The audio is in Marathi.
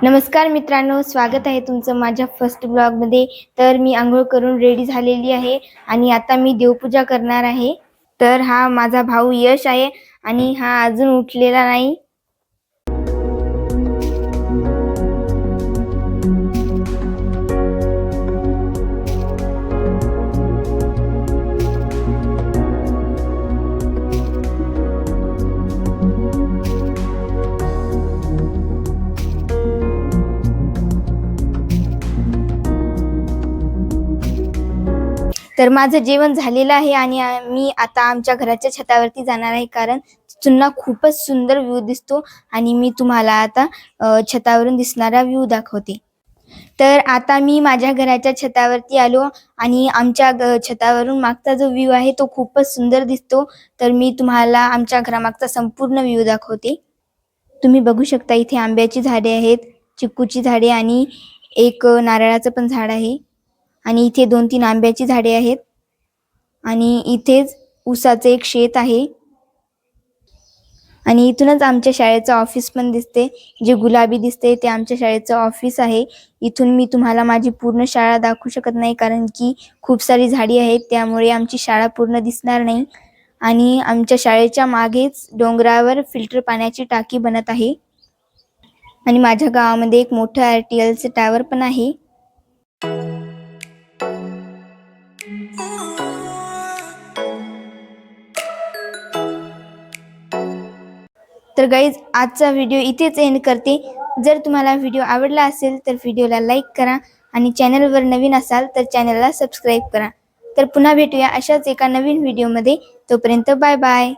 नमस्कार मित्रांनो, स्वागत आहे तुमचं माझ्या फर्स्ट ब्लॉगमध्ये। तर मी आंघोळ करून रेडी झालेली आहे आणि आता मी देवपूजा करणार आहे। तर हा माझा भाऊ यश आहे आणि हा अजून उठलेला नाही। तर माझं जेवण झालेलं आहे आणि मी आता आमच्या घराच्या छतावरती जाणार आहे, कारण तिथून खूपच सुंदर व्ह्यू दिसतो आणि मी तुम्हाला आता छतावरून दिसणारा व्ह्यू दाखवते। तर आता मी माझ्या घराच्या छतावरती आलो आणि आमच्या छतावरून मागचा जो व्ह्यू आहे तो खूपच सुंदर दिसतो। तर मी तुम्हाला आमच्या घरामागचा संपूर्ण व्ह्यू दाखवते। तुम्ही बघू शकता, इथे आंब्याची झाडे आहेत, चिक्कूची झाडे आणि एक नारळाचं पण झाड आहे आणि इथे 2-3 आंब्याची झाडे आहेत आणि इथेच ऊसाचे एक शेत आहे आणि इथूनच आमच्या शाळेचं ऑफिस पण दिसते। जे गुलाबी दिसते ते आमच्या शाळेचं ऑफिस आहे। इथून मी तुम्हाला माझी पूर्ण शाळा दाखवू शकत नाही, कारण की खूप सारी झाडी आहेत, त्यामुळे आमची शाळा पूर्ण दिसणार नाही। आणि आमच्या शाळेच्या मागेच डोंगरावर फिल्टर पाण्याची टाकी बनत आहे आणि माझ्या गावामध्ये एक मोठं RTLचं टावर पण आहे। तर गाईज, आजचा व्हिडिओ इथेच एंड करते। जर तुम्हाला व्हिडिओ आवडला असेल तर व्हिडिओला लाईक करा आणि चॅनलवर नवीन असाल तर चॅनलला सबस्क्राईब करा। तर पुन्हा भेटूया अशाच एका नवीन व्हिडिओमध्ये। तोपर्यंत बाय बाय।